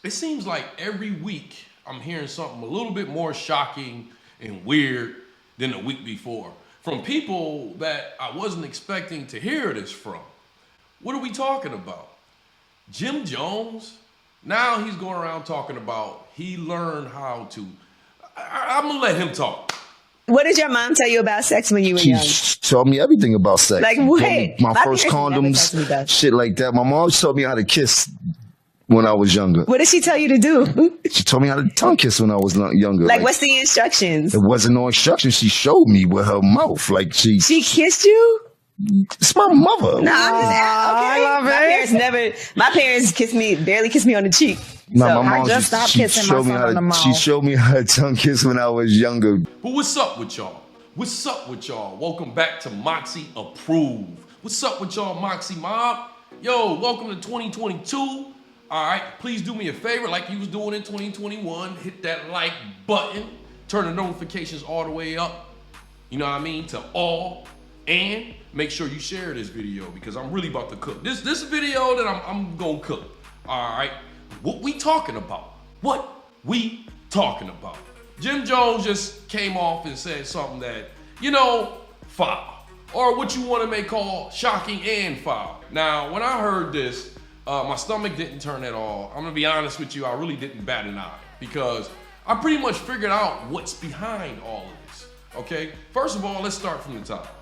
it seems like every week I'm hearing something a little bit more shocking and weird than the week before from people that I wasn't expecting to hear this from. What are we talking about? Jim Jones? Now he's going around talking about he learned how to. I'm gonna let him talk. What did your mom tell you about sex when you were She young? taught me everything about sex. Like She what? taught me my first parents never condoms, taught me that. shit like that. My mom taught me how to kiss when I was younger. What did she tell you to do? She taught me how to tongue kiss when I was younger. Like, what's the instructions? It wasn't no instructions. She showed me with her mouth. Like She kissed you? it's my mother. No, I'm just okay. I love My parents barely kissed me on the cheek. No, So, my mom just stopped kissing my son on the mouth. She showed me how to tongue kiss when I was younger. But what's up with y'all? What's up with y'all? Welcome back to Moxie Approve. What's up with y'all, Moxie Mob? Yo, welcome to 2022. All right, please do me a favor, like you was doing in 2021. Hit that like button. Turn the notifications all the way up. You know what I mean? To all. And make sure you share this video because I'm really about to cook. This video that I'm gonna cook. All right. What we talking about? What we talking about? Jim Jones just came off and said something that, foul. Or what you want to make call shocking and foul. Now, when I heard this, my stomach didn't turn at all. I'm gonna be honest with you, I really didn't bat an eye because I pretty much figured out what's behind all of this. Okay? First of all, let's start from the top.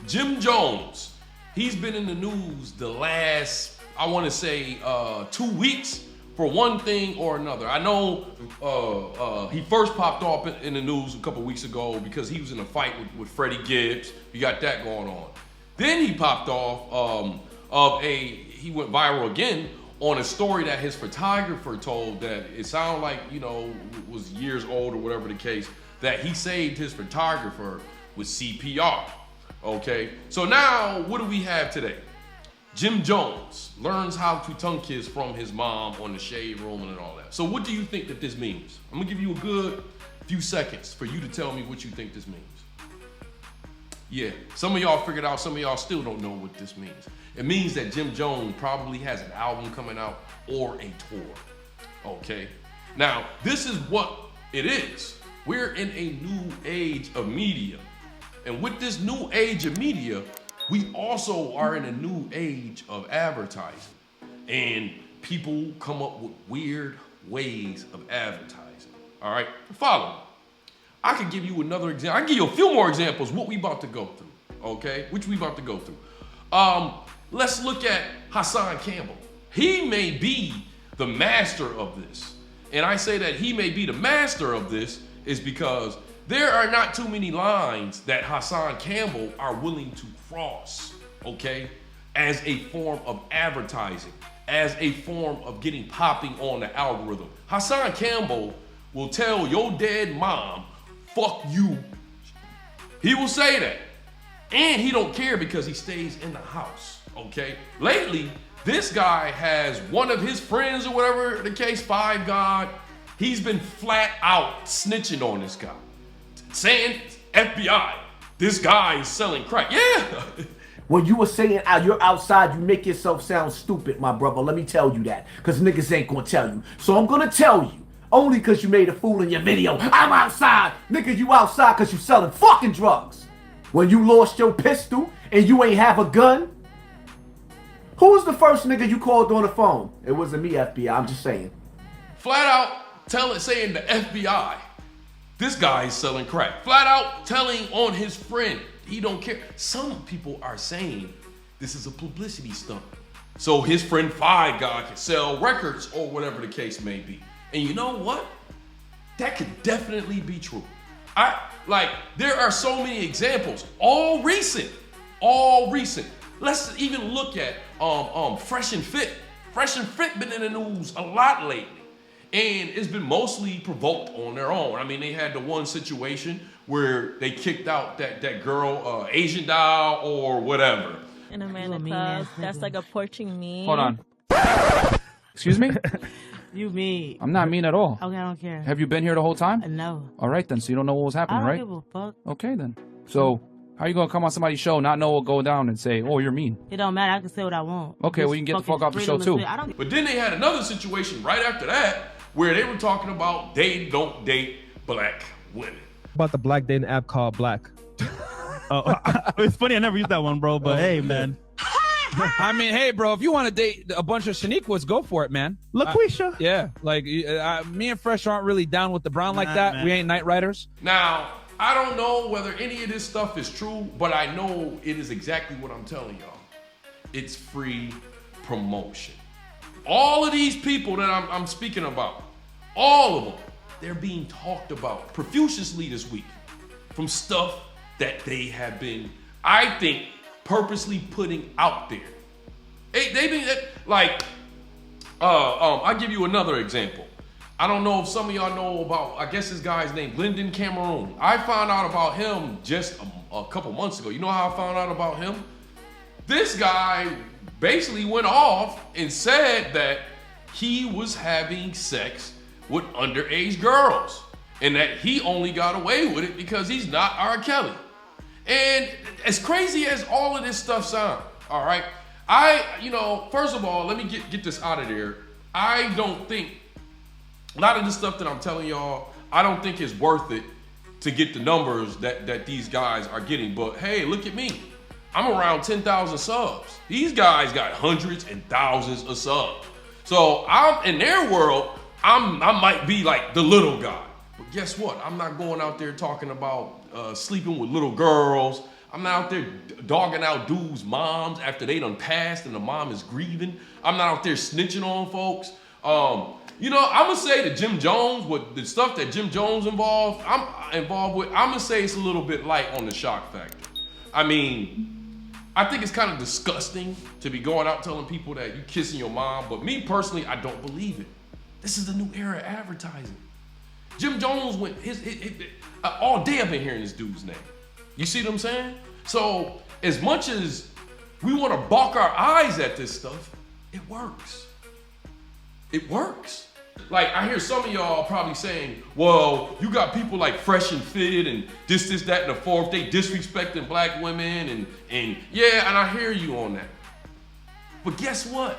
Jim Jones, he's been in the news the last, I want to say, 2 weeks for one thing or another. I know he first popped off in the news a couple weeks ago because he was in a fight with Freddie Gibbs. You got that going on. Then he popped off he went viral again on a story that his photographer told that it sounded like, was years old or whatever the case, that he saved his photographer with CPR. Okay, so now what do we have today? Jim Jones learns how to tongue kiss from his mom on the shade room and all that. So what do you think that this means? I'm gonna give you a good few seconds for you to tell me what you think this means. Yeah, some of y'all figured out, some of y'all still don't know what this means. It means that Jim Jones probably has an album coming out or a tour. Okay, now this is what it is. We're in a new age of media. And with this new age of media, we also are in a new age of advertising. And people come up with weird ways of advertising. All right, follow me. I could give you another example. I can give you a few more examples what we about to go through, okay? Which we about to go through. Let's look at Hassan Campbell. He may be the master of this. And I say that he may be the master of this is because there are not too many lines that Hassan Campbell are willing to cross, okay, as a form of advertising, as a form of getting popping on the algorithm. Hassan Campbell will tell your dead mom, fuck you. He will say that. And he don't care because he stays in the house, okay? Lately, this guy has one of his friends or whatever the case, Five God, he's been flat out snitching on this guy. Saying, FBI, this guy is selling crack. Yeah. When you were saying you're outside, you make yourself sound stupid, my brother. Let me tell you that. Because niggas ain't going to tell you. So I'm going to tell you. Only because you made a fool in your video. I'm outside. Nigga, you outside because you selling fucking drugs. When you lost your pistol and you ain't have a gun. Who was the first nigga you called on the phone? It wasn't me, FBI. I'm just saying. Flat out saying the FBI. This guy is selling crack. Flat out telling on his friend. He don't care. Some people are saying this is a publicity stunt. So his friend Five God can sell records or whatever the case may be. And you know what? That could definitely be true. There are so many examples, all recent. Let's even look at Fresh and Fit. Fresh and Fit been in the news a lot lately. And it's been mostly provoked on their own. I mean, they had the one situation where they kicked out that girl, Asian doll or whatever. In a man club, that's like approaching me. Hold on. Excuse me? You mean? I'm not mean at all. Okay, I don't care. Have you been here the whole time? No. All right then, so you don't know what was I happening, don't right? give a fuck. Okay then. So, How you gonna come on somebody's show, not know what go down, and say, "Oh, you're mean"? It don't matter. I can say what I want. Okay, well, you can get the fuck off the show too. I don't. But then they had another situation right after that where they were talking about they don't date black women. About the black dating app called Black. It's funny, I never used that one, bro. But hey, man. I mean, hey, bro, if you want to date a bunch of Shaniquas, go for it, man. LaQuisha. Yeah, like me and Fresh aren't really down with the brown like that. Man. We ain't night riders. Now, I don't know whether any of this stuff is true, but I know it is exactly what I'm telling y'all. It's free promotion. All of these people that I'm speaking about, all of them, they're being talked about profusely this week from stuff that they have been, I think, purposely putting out there. They've been like, I'll give you another example. I don't know if some of y'all know about, I guess this guy's named Glendon Cameron. I found out about him just a couple months ago. You know how I found out about him? This guy basically went off and said that he was having sex with underage girls and that he only got away with it because he's not R. Kelly. And as crazy as all of this stuff sounds, all right, first of all, let me get this out of there. I don't think a lot of the stuff that I'm telling y'all, I don't think it's worth it to get the numbers that these guys are getting. But hey, look at me. I'm around 10,000 subs. These guys got hundreds and thousands of subs. So I'm in their world, I might be like the little guy. But guess what? I'm not going out there talking about sleeping with little girls. I'm not out there dogging out dudes' moms after they done passed and the mom is grieving. I'm not out there snitching on folks. I'm gonna say that Jim Jones, with the stuff that Jim Jones I'm involved with, I'm gonna say it's a little bit light on the shock factor. I mean, I think it's kind of disgusting to be going out telling people that you kissing your mom, but me personally, I don't believe it. This is the new era of advertising. Jim Jones went all day I've been hearing this dude's name. You see what I'm saying? So as much as we want to balk our eyes at this stuff, it works. It works. Like, I hear some of y'all probably saying, well, you got people like Fresh and Fit and this, that, and the fourth. They disrespecting black women and yeah, and I hear you on that. But guess what?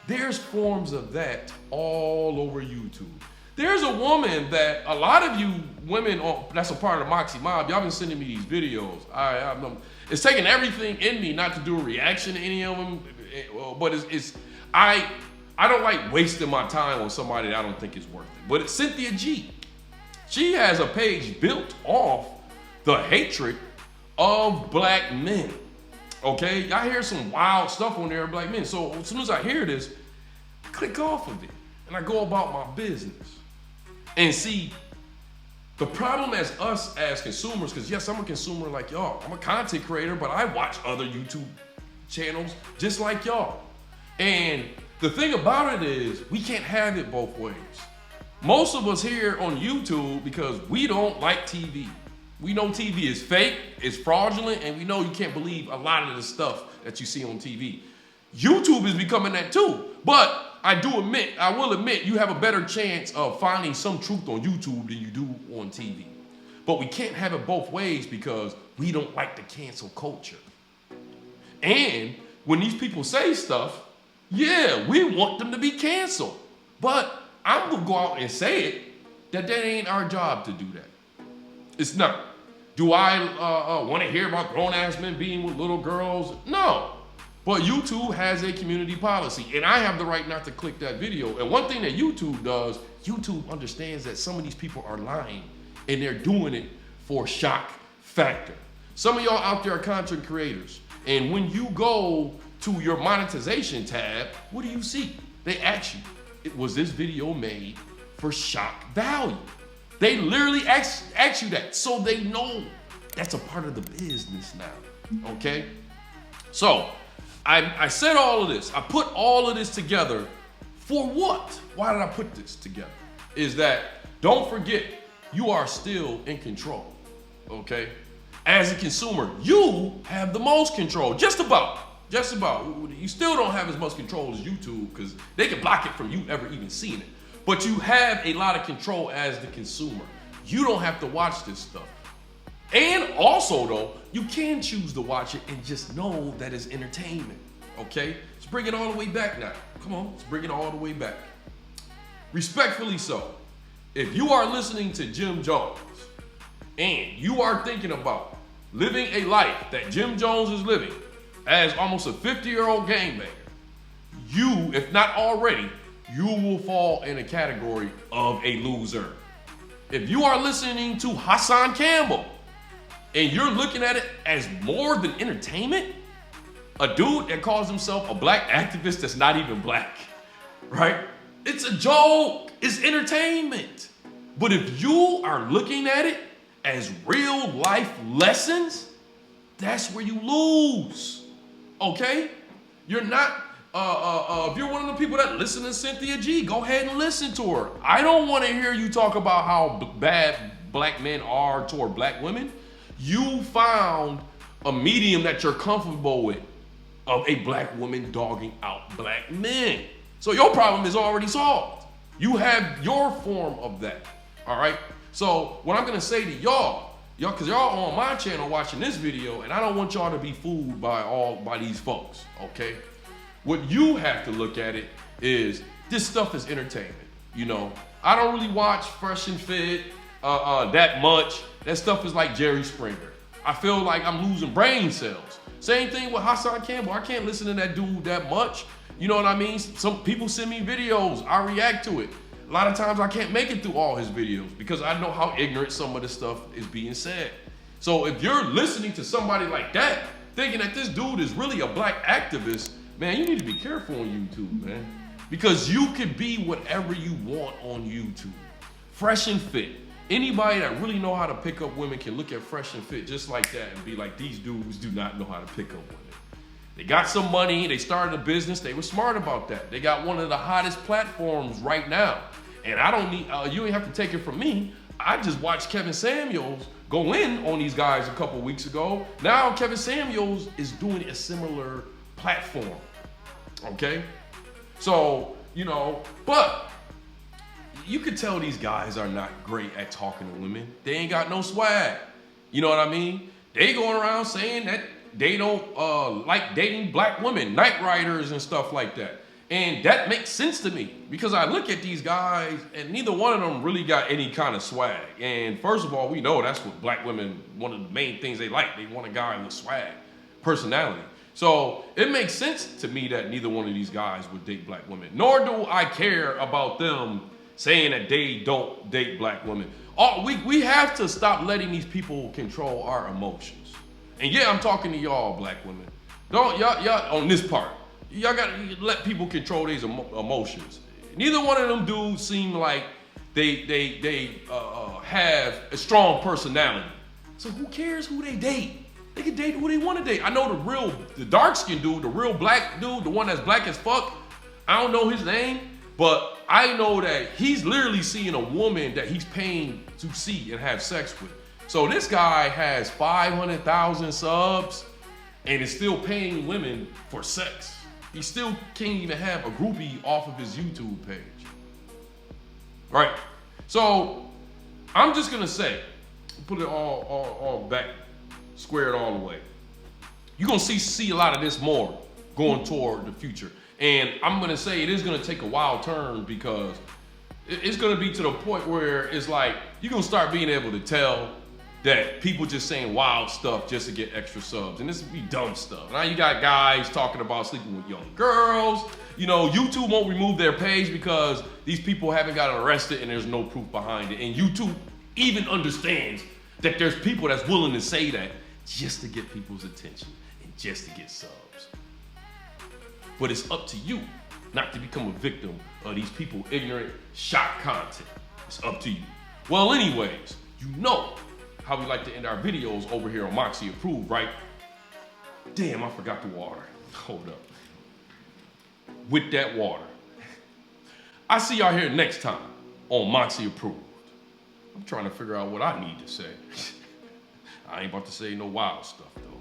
There's forms of that all over YouTube. There's a woman that a lot of you women that's a part of the Moxie Mob, y'all been sending me these videos. It's taking everything in me not to do a reaction to any of them, but I don't like wasting my time on somebody that I don't think is worth it. But it's Cynthia G. She has a page built off the hatred of black men. Okay, I hear some wild stuff on there of black men. So as soon as I hear this, I click off of it and I go about my business. And see, the problem as us as consumers, because yes, I'm a consumer like y'all. I'm a content creator, but I watch other YouTube channels just like y'all. And the thing about it is, we can't have it both ways. Most of us here on YouTube, because we don't like TV. We know TV is fake, it's fraudulent, and we know you can't believe a lot of the stuff that you see on TV. YouTube is becoming that too. But I will admit, you have a better chance of finding some truth on YouTube than you do on TV. But we can't have it both ways because we don't like the cancel culture. And when these people say stuff, yeah, we want them to be canceled. But I'm gonna go out and say it, that ain't our job to do that. It's not. Do I want to hear about grown-ass men being with little girls? No. But YouTube has a community policy, and I have the right not to click that video. And one thing that YouTube does, YouTube understands that some of these people are lying, and they're doing it for shock factor. Some of y'all out there are content creators, and when you go to your monetization tab, what do you see? They ask you, was this video made for shock value? They literally ask you that, so they know that's a part of the business now, okay? So, I said all of this. I put all of this together for what? Why did I put this together? Is that, don't forget, you are still in control, okay? As a consumer, you have the most control, just about. You still don't have as much control as YouTube because they can block it from you ever even seeing it. But you have a lot of control as the consumer. You don't have to watch this stuff. And also, though, you can choose to watch it and just know that it's entertainment, okay? Let's bring it all the way back now. Come on, let's bring it all the way back. Respectfully so, if you are listening to Jim Jones and you are thinking about living a life that Jim Jones is living as almost a 50-year-old gangbanger, you, if not already, you will fall in a category of a loser. If you are listening to Hassan Campbell and you're looking at it as more than entertainment, a dude that calls himself a black activist that's not even black, right? It's a joke, it's entertainment. But if you are looking at it as real life lessons, that's where you lose, okay? You're not, if you're one of the people that listen to Cynthia G, go ahead and listen to her. I don't want to hear you talk about how bad black men are toward black women. You found a medium that you're comfortable with of a black woman dogging out black men. So your problem is already solved. You have your form of that, all right? So what I'm gonna say to y'all, cause y'all on my channel watching this video, and I don't want y'all to be fooled by these folks, okay? What you have to look at it is, this stuff is entertainment, you know? I don't really watch Fresh and Fit that much. That stuff is like Jerry Springer. I feel like I'm losing brain cells. Same thing with Hassan Campbell. I can't listen to that dude that much. You know what I mean? Some people send me videos, I react to it. A lot of times I can't make it through all his videos because I know how ignorant some of the stuff is being said. So if you're listening to somebody like that, thinking that this dude is really a black activist, man, you need to be careful on YouTube, man. Because you can be whatever you want on YouTube. Fresh and Fit. Anybody that really know how to pick up women can look at Fresh and Fit just like that and be like, these dudes do not know how to pick up women. They got some money, they started a business, they were smart about that. They got one of the hottest platforms right now. And I don't need, you ain't have to take it from me. I just watched Kevin Samuels go in on these guys a couple weeks ago. Now Kevin Samuels is doing a similar platform, okay? So, you know, but you could tell these guys are not great at talking to women. They ain't got no swag. You know what I mean? They going around saying that they don't like dating black women, night riders and stuff like that. And that makes sense to me because I look at these guys and neither one of them really got any kind of swag. And first of all, we know that's what black women, one of the main things they like. They want a guy with swag, personality. So it makes sense to me that neither one of these guys would date black women. Nor do I care about them saying that they don't date black women. We have to stop letting these people control our emotions. And yeah, I'm talking to y'all black women. Don't y'all on this part. Y'all gotta let people control these emotions. Neither one of them dudes seem like they have a strong personality. So who cares who they date? They can date who they want to date. I know the dark-skinned dude, the real black dude, the one that's black as fuck. I don't know his name, but I know that he's literally seeing a woman that he's paying to see and have sex with. So this guy has 500,000 subs and is still paying women for sex. He still can't even have a groupie off of his YouTube page. Right? So I'm just gonna say, put it all back, square it all the way. You're gonna see a lot of this more going toward the future. And I'm gonna say it is gonna take a wild turn because it's gonna be to the point where it's like, you're gonna start being able to tell that people just saying wild stuff just to get extra subs. And this would be dumb stuff. Now you got guys talking about sleeping with young girls. You know, YouTube won't remove their page because these people haven't gotten arrested and there's no proof behind it. And YouTube even understands that there's people that's willing to say that just to get people's attention and just to get subs. But it's up to you not to become a victim of these people ignorant shock content. It's up to you. Well, anyways, you know how we like to end our videos over here on Moxie Approved, right? Damn, I forgot the water. Hold up. With that water. I see y'all here next time on Moxie Approved. I'm trying to figure out what I need to say. I ain't about to say no wild stuff though.